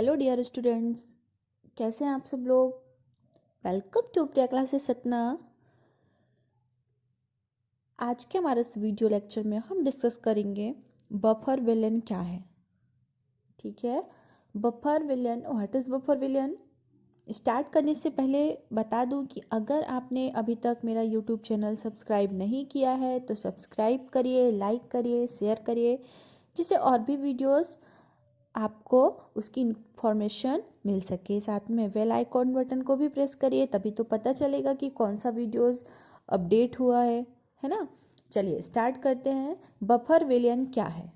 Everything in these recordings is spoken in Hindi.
हेलो डियर स्टूडेंट्स, कैसे हैं आप सब लोग। Welcome to Priya classes Satna. आज के हमारे इस वीडियो लेक्चर में हम डिस्कस करेंगे बफर विलेन क्या है। ठीक है, buffer villain, what is buffer villain. Start करने से पहले बता दूं कि अगर आपने अभी तक मेरा यूट्यूब चैनल सब्सक्राइब नहीं किया है तो सब्सक्राइब करिए, लाइक करिए, शेयर करिए, जिससे और भी वीडियोस आपको उसकी इंफॉर्मेशन मिल सके। साथ में बेल आइकॉन बटन को भी प्रेस करिए, तभी तो पता चलेगा कि कौन सा वीडियोस अपडेट हुआ है ना। चलिए स्टार्ट करते हैं। बफर विलियन क्या है।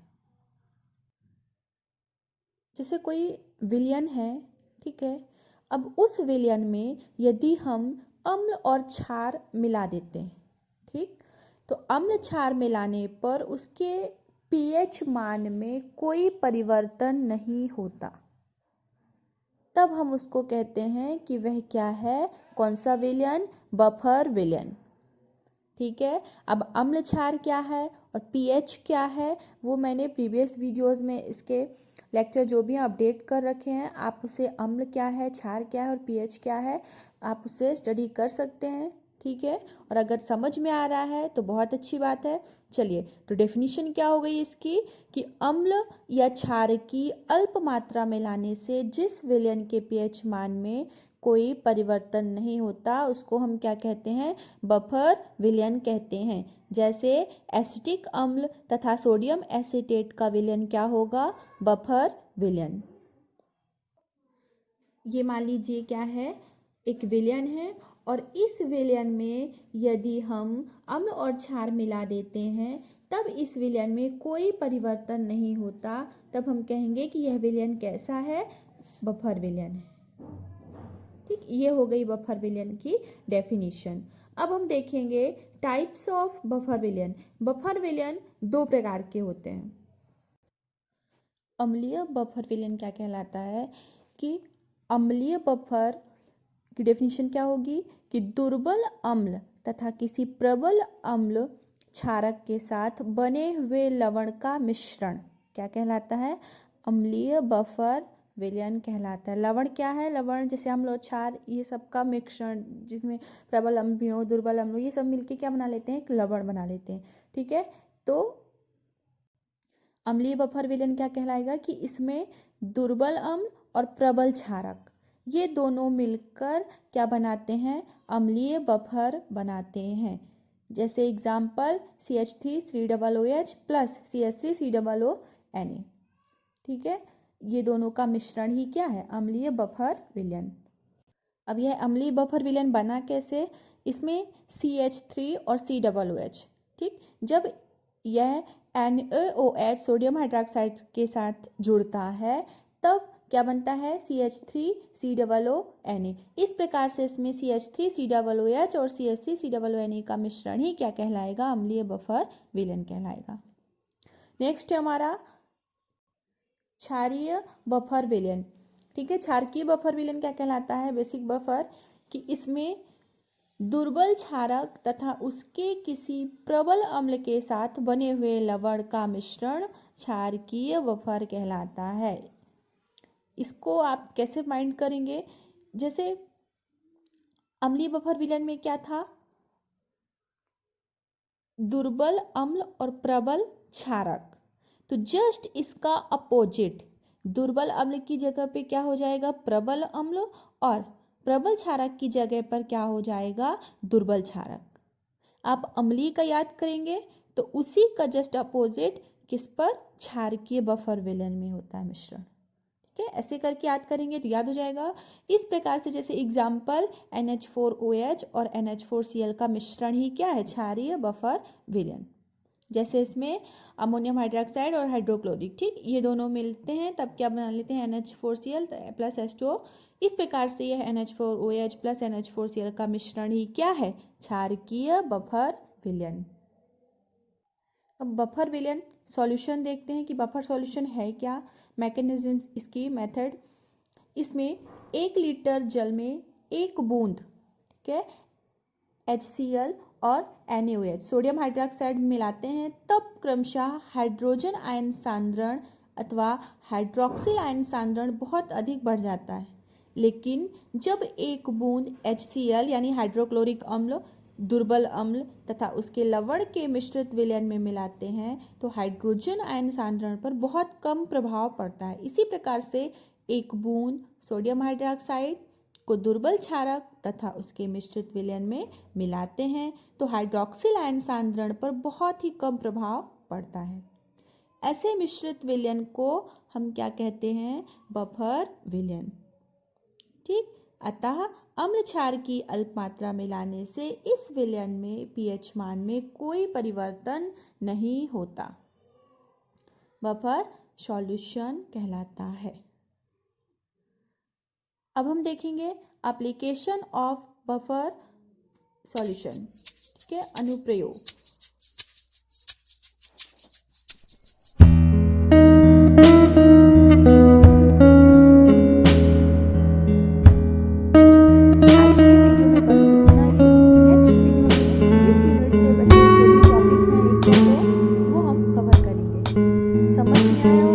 जैसे कोई विलियन है, ठीक है, अब उस विलियन में यदि हम अम्ल और क्षार मिला देते हैं, ठीक, तो अम्ल क्षार मिलाने पर उसके पीएच मान में कोई परिवर्तन नहीं होता, तब हम उसको कहते हैं कि वह क्या है, कौन सा विलयन, बफर विलयन। ठीक है, अब अम्ल क्षार क्या है और पीएच क्या है वो मैंने प्रीवियस वीडियोस में इसके लेक्चर जो भी अपडेट कर रखे हैं, आप उसे अम्ल क्या है, क्षार क्या है और पीएच क्या है आप उसे स्टडी कर सकते हैं। ठीक है, और अगर समझ में आ रहा है तो बहुत अच्छी बात है। चलिए, तो डेफिनेशन क्या हो गई इसकी कि अम्ल या क्षार की अल्प मात्रा में लाने से जिस विलयन के पीएच मान में कोई परिवर्तन नहीं होता उसको हम क्या कहते हैं, बफर विलयन कहते हैं। जैसे एसिटिक अम्ल तथा सोडियम एसीटेट का विलयन क्या होगा, बफर विलयन। ये मान लीजिए क्या है, एक विलयन है और इस विलयन में यदि हम अम्ल और क्षार मिला देते हैं तब इस विलयन में कोई परिवर्तन नहीं होता, तब हम कहेंगे कि यह विलयन कैसा है, बफर विलयन है। ठीक, ये हो गई बफर विलयन की डेफिनेशन। अब हम देखेंगे टाइप्स ऑफ बफर विलयन। बफर विलयन दो प्रकार के होते हैं। अम्लीय बफर विलयन क्या कहलाता है कि अम्लीय बफर की डेफिनेशन क्या होगी कि दुर्बल अम्ल तथा किसी प्रबल अम्ल क्षारक के साथ बने हुए लवण का मिश्रण क्या कहलाता है, अम्लीय बफर विलयन कहलाता है। लवण क्या है, लवण जैसे अम्ल और क्षार ये सब का मिश्रण, जिसमें प्रबल अम्ल भी हो, दुर्बल अम्ल हो, ये सब मिलके क्या बना लेते हैं, एक लवण बना लेते हैं। ठीक है, तो अम्लीय बफर विलयन क्या कहलाएगा कि इसमें दुर्बल अम्ल और प्रबल क्षारक ये दोनों मिलकर क्या बनाते हैं, अम्लीय बफर बनाते हैं। जैसे एग्जाम्पल CH3COOH प्लस CH3COONA। ठीक है, ये दोनों का मिश्रण ही क्या है, अम्लीय बफर विलयन। अब यह अम्लीय बफर विलयन बना कैसे, इसमें CH3 और COOH, ठीक, जब यह NaOH सोडियम हाइड्रोक्साइड के साथ जुड़ता है तब क्या बनता है, CH3COONA। इस प्रकार से इसमें CH3COOH और CH3COONA का मिश्रण ही क्या कहलाएगा, अम्लीय बफर विलयन कहलाएगा। नेक्स्ट है हमारा क्षारीय बफर विलयन। ठीक है, क्षारकीय बफर विलयन क्या कहलाता है, बेसिक बफर, कि इसमें दुर्बल क्षारक तथा उसके किसी प्रबल अम्ल के साथ बने हुए लवण का मिश्रण क्षारकीय बफर कहलाता है। इसको आप कैसे माइंड करेंगे, जैसे अम्लीय बफर विलयन में क्या था, दुर्बल अम्ल और प्रबल क्षारक, तो जस्ट इसका अपोजिट, दुर्बल अम्ल की जगह पे क्या हो जाएगा, प्रबल अम्ल, और प्रबल क्षारक की जगह पर क्या हो जाएगा, दुर्बल क्षारक। आप अम्लीय का याद करेंगे तो उसी का जस्ट अपोजिट किस पर, क्षारकीय बफर विलयन में होता है मिश्रण। ठीक है, ऐसे करके याद करेंगे तो याद हो जाएगा। इस प्रकार से जैसे एग्जाम्पल NH4OH और NH4Cl का मिश्रण ही क्या है, क्षारीय बफर विलयन। जैसे इसमें अमोनियम हाइड्रोक्साइड और हाइड्रोक्लोरिक, ठीक, ये दोनों मिलते हैं तब क्या बना लेते हैं, NH4Cl प्लस H2O। इस प्रकार से यह NH4OH प्लस NH4Cl का मिश्रण ही क्या है, क्षारकीय बफर विलयन। अब बफर विलयन सॉल्यूशन देखते हैं कि बफर सॉल्यूशन है क्या, मैकेनिज्म, इसकी मेथड। इसमें 1 लीटर जल में 1 बूंद, ठीक है, HCl और NaOH सोडियम हाइड्रोक्साइड मिलाते हैं, तब क्रमशः हाइड्रोजन आयन सांद्रण अथवा हाइड्रोक्सिल आयन सांद्रण बहुत अधिक बढ़ जाता है। लेकिन जब एक बूंद HCl यानी हाइड्रोक्लोरिक अम्ल, दुर्बल अम्ल तथा उसके लवण के मिश्रित विलयन में मिलाते हैं तो हाइड्रोजन आयन सांद्रण पर बहुत कम प्रभाव पड़ता है। इसी प्रकार से एक बूंद सोडियम हाइड्रोक्साइड को दुर्बल क्षारक तथा उसके मिश्रित विलयन में मिलाते हैं तो हाइड्रोक्सिल आयन सांद्रण पर बहुत ही कम प्रभाव पड़ता है। ऐसे मिश्रित विलयन को हम क्या कहते हैं? बफर विलयन। ठीक, अतः अम्ल क्षार की अल्प मात्रा मिलाने से इस विलयन में pH मान में कोई परिवर्तन नहीं होता, बफर सॉल्यूशन कहलाता है। अब हम देखेंगे एप्लीकेशन ऑफ बफर सॉल्यूशन के अनुप्रयोग। आज के वीडियो में बस इतना ही। नेक्स्ट वीडियो में इस यूनिट से बचे जो भी टॉपिक हैं एक दो वो हम कवर करेंगे। समझ में आया?